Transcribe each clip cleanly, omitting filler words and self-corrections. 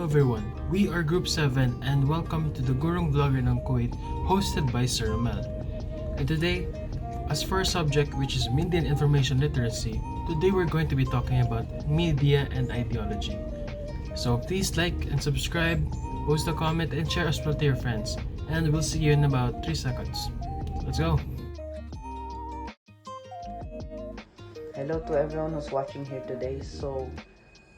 everyone, we are Group 7 and welcome to the Gurung Vlogger ng Kuwait hosted by Sir Romel. And today, as for our subject which is Media and Information Literacy, today we're going to be talking about media and ideology. So please like and subscribe, post a comment and share us to your friends. And we'll see you in about 3 seconds. Let's go! Hello to everyone who's watching here today. So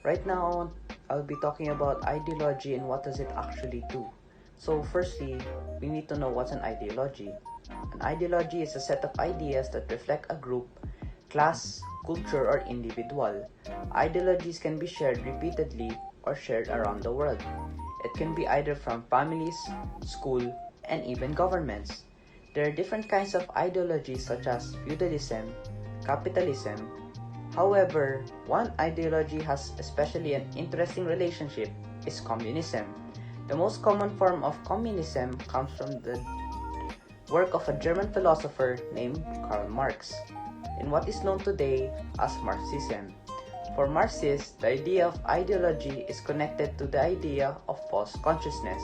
right now I'll be talking about ideology and what does it actually do. So firstly, we need to know what's an ideology. An ideology is a set of ideas that reflect a group, class, culture, or individual. Ideologies can be shared repeatedly or shared around the world. It can be either from families, school, and even governments. There are different kinds of ideologies such as feudalism, capitalism. However, one ideology has especially an interesting relationship is communism. The most common form of communism comes from the work of a German philosopher named Karl Marx, in what is known today as Marxism. For Marxists, the idea of ideology is connected to the idea of false consciousness.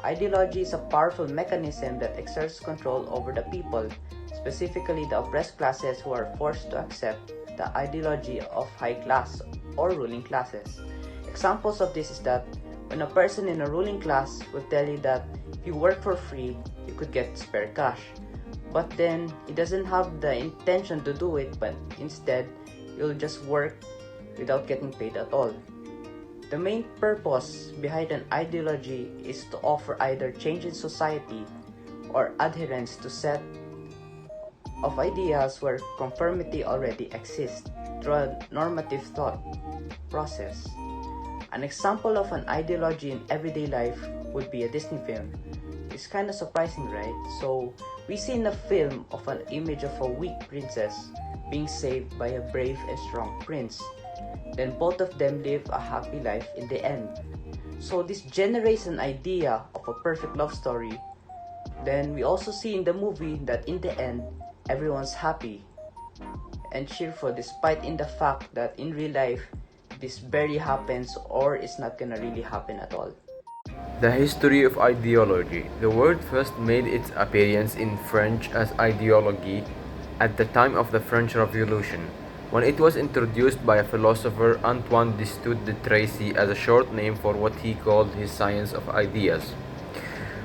Ideology is a powerful mechanism that exerts control over the people, specifically the oppressed classes who are forced to accept the ideology of high class or ruling classes. Examples of this is that when a person in a ruling class will tell you that if you work for free, you could get spare cash. But then he doesn't have the intention to do it, but instead you'll just work without getting paid at all. The main purpose behind an ideology is to offer either change in society or adherence to set of ideas where conformity already exists through a normative thought process. An example of an ideology in everyday life would be a Disney film. It's kind of surprising, right? So we see in the film of an image of a weak princess being saved by a brave and strong prince. Then both of them live a happy life in the end. So this generates an idea of a perfect love story. Then we also see in the movie that in the end, everyone's happy and cheerful despite in the fact that in real life, this barely happens or is not gonna really happen at all. The history of ideology. The word first made its appearance in French as idéologie at the time of the French Revolution, when it was introduced by a philosopher Antoine de Tracy as a short name for what he called his science of ideas,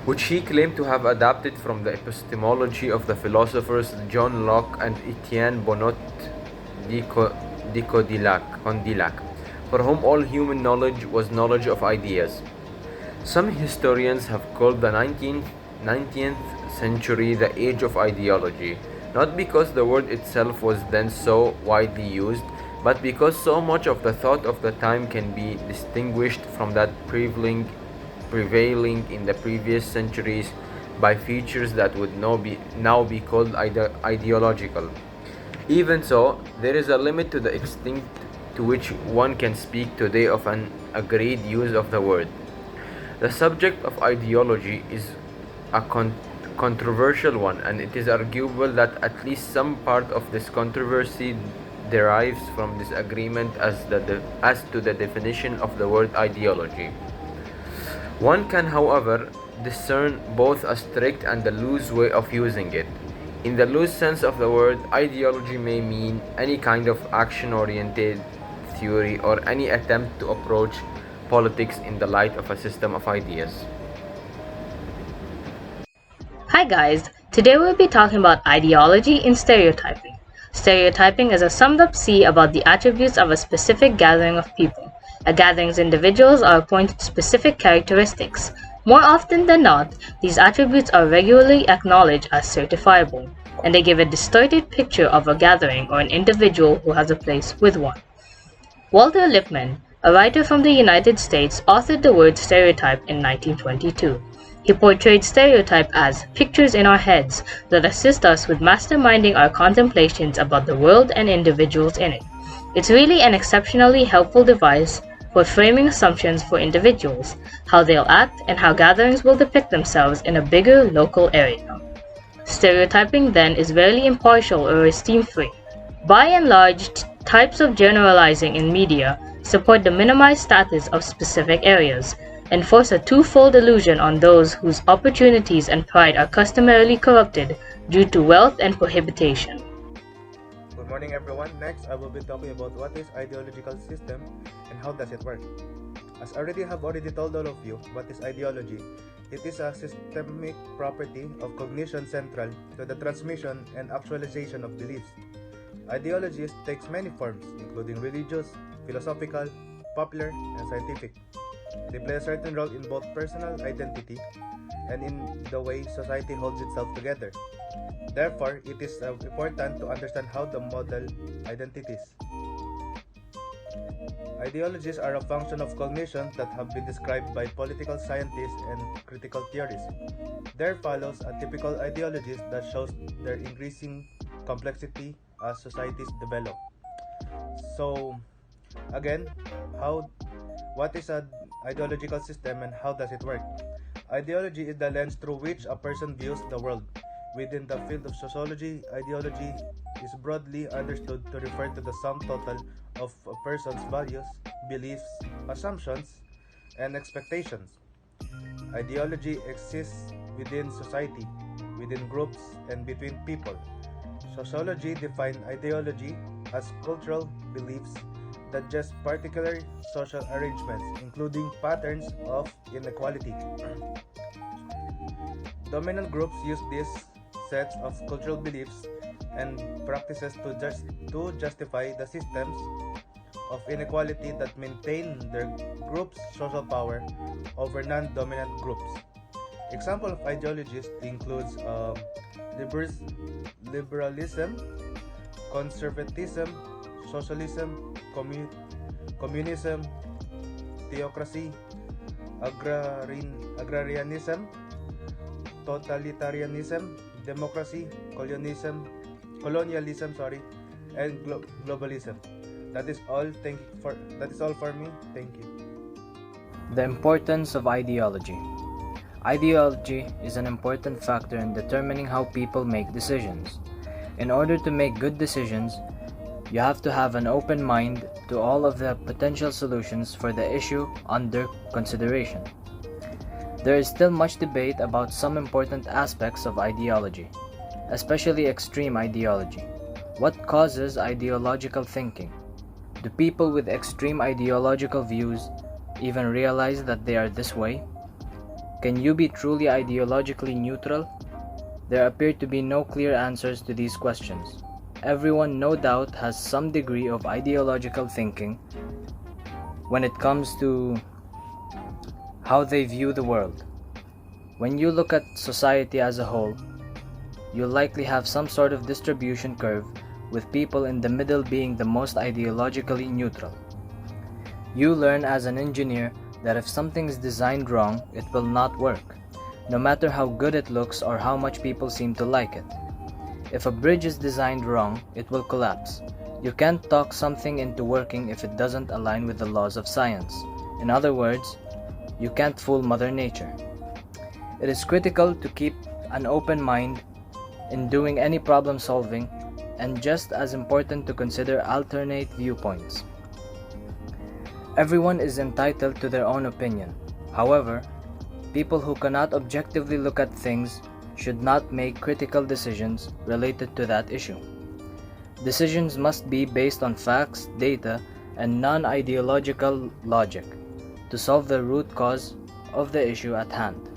which he claimed to have adapted from the epistemology of the philosophers John Locke and Etienne Bonnot de Condillac, for whom all human knowledge was knowledge of ideas. Some historians have called the 19th century the age of ideology, not because the word itself was then so widely used, but because so much of the thought of the time can be distinguished from that prevailing in the previous centuries by features that would now be called ideological. Even so, there is a limit to the extent to which one can speak today of an agreed use of the word. The subject of ideology is a controversial one, and it is arguable that at least some part of this controversy derives from disagreement as to the definition of the word ideology. One can, however, discern both a strict and a loose way of using it. In the loose sense of the word, ideology may mean any kind of action-oriented theory or any attempt to approach politics in the light of a system of ideas. Hi guys, today we'll be talking about ideology and stereotyping. Stereotyping is a summed up C about the attributes of a specific gathering of people. A gathering's individuals are appointed specific characteristics. More often than not, these attributes are regularly acknowledged as certifiable, and they give a distorted picture of a gathering or an individual who has a place with one. Walter Lippmann, a writer from the United States, authored the word stereotype in 1922. He portrayed stereotype as pictures in our heads that assist us with masterminding our contemplations about the world and individuals in it. It's really an exceptionally helpful device for framing assumptions for individuals, how they'll act, and how gatherings will depict themselves in a bigger local area. Stereotyping then is rarely impartial or esteem-free. By and large, types of generalizing in media support the minimized status of specific areas, enforce a twofold illusion on those whose opportunities and pride are customarily corrupted due to wealth and prohibition. Good morning everyone. Next, I will be talking about what is ideological system and how does it work. As I have already told all of you what is ideology. It is a systemic property of cognition central to the transmission and actualization of beliefs. Ideologies takes many forms, including religious, philosophical, popular, and scientific. They play a certain role in both personal identity and in the way society holds itself together. Therefore, it is important to understand how the model identities. Ideologies are a function of cognition that have been described by political scientists and critical theorists. There follows a typical ideologies that shows their increasing complexity as societies develop. So, again, what is an ideological system and how does it work? Ideology is the lens through which a person views the world. Within the field of sociology, ideology is broadly understood to refer to the sum total of a person's values, beliefs, assumptions, and expectations. Ideology exists within society, within groups, and between people. Sociology defines ideology as cultural beliefs that just particular social arrangements, including patterns of inequality. Dominant groups use these sets of cultural beliefs and practices to justify the systems of inequality that maintain their group's social power over non-dominant groups. Example of ideologies includes liberalism, conservatism, socialism, communism, theocracy, agrarianism, totalitarianism, democracy, colonialism, and globalism. That is all. That is all for me. Thank you. The importance of ideology. Ideology is an important factor in determining how people make decisions. In order to make good decisions, you have to have an open mind to all of the potential solutions for the issue under consideration. There is still much debate about some important aspects of ideology, especially extreme ideology. What causes ideological thinking? Do people with extreme ideological views even realize that they are this way? Can you be truly ideologically neutral? There appear to be no clear answers to these questions. Everyone, no doubt, has some degree of ideological thinking when it comes to how they view the world. When you look at society as a whole, you'll likely have some sort of distribution curve, with people in the middle being the most ideologically neutral. You learn as an engineer that if something is designed wrong, it will not work, no matter how good it looks or how much people seem to like it. If a bridge is designed wrong, it will collapse. You can't talk something into working if it doesn't align with the laws of science. In other words, you can't fool Mother Nature. It is critical to keep an open mind in doing any problem solving, and just as important to consider alternate viewpoints. Everyone is entitled to their own opinion. However, people who cannot objectively look at things should not make critical decisions related to that issue. Decisions must be based on facts, data, and non-ideological logic to solve the root cause of the issue at hand.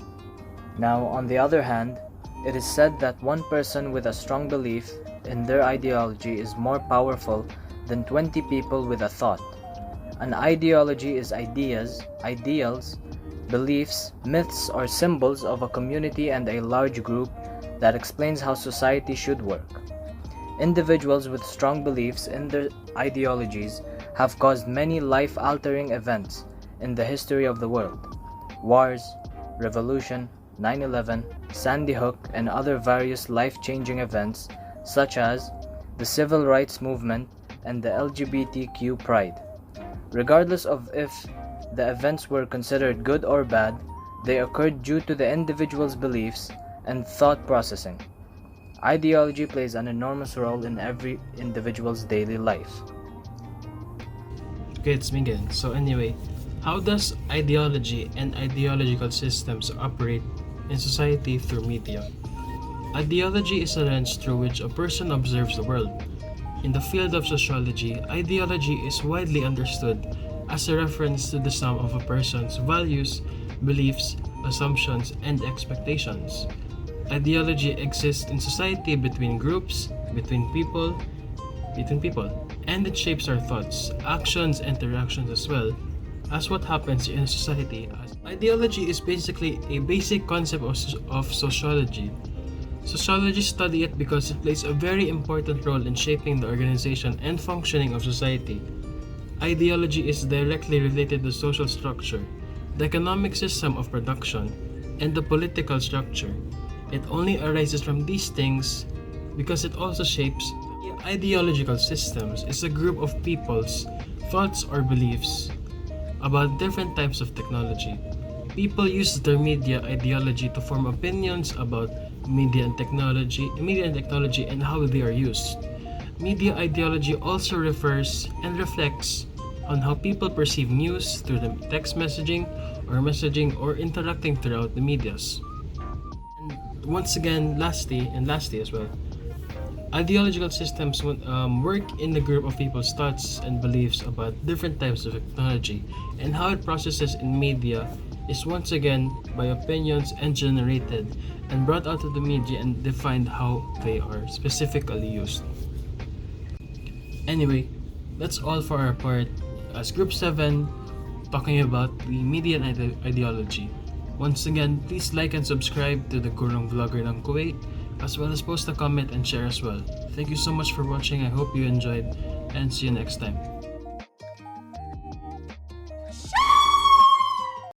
Now, on the other hand, it is said that one person with a strong belief in their ideology is more powerful than 20 people with a thought. An ideology is ideas, ideals, beliefs, myths, or symbols of a community and a large group that explains how society should work. Individuals with strong beliefs in their ideologies have caused many life-altering events in the history of the world. Wars, revolution, 9/11, Sandy Hook, and other various life-changing events such as the Civil Rights Movement and the LGBTQ Pride. Regardless of if the events were considered good or bad, they occurred due to the individual's beliefs and thought processing. Ideology plays an enormous role in every individual's daily life. Okay, it's me again. So anyway, how does ideology and ideological systems operate in society through media? Ideology is a lens through which a person observes the world. In the field of sociology, ideology is widely understood as a reference to the sum of a person's values, beliefs, assumptions, and expectations. Ideology exists in society between groups, between people, and it shapes our thoughts, actions, and interactions as well as what happens in a society. Ideology is basically a basic concept of sociology. Sociologists study it because it plays a very important role in shaping the organization and functioning of society. Ideology is directly related to social structure, the economic system of production, and the political structure. It only arises from these things because it also shapes. Ideological systems is a group of people's thoughts or beliefs about different types of technology. People use their media ideology to form opinions about media and technology and how they are used. Media ideology also refers and reflects on how people perceive news through the text messaging or interacting throughout the medias. And once again, lastly as well, ideological systems work in the group of people's thoughts and beliefs about different types of technology, and how it processes in media is once again by opinions and generated and brought out of the media and defined how they are specifically used. Anyway, that's all for our part as Group 7 talking about the media and ideology. Once again, please like and subscribe to the Gurung Vlogger ng Kuwait, as well as post a comment and share as well. Thank you so much for watching. I hope you enjoyed, and see you next time.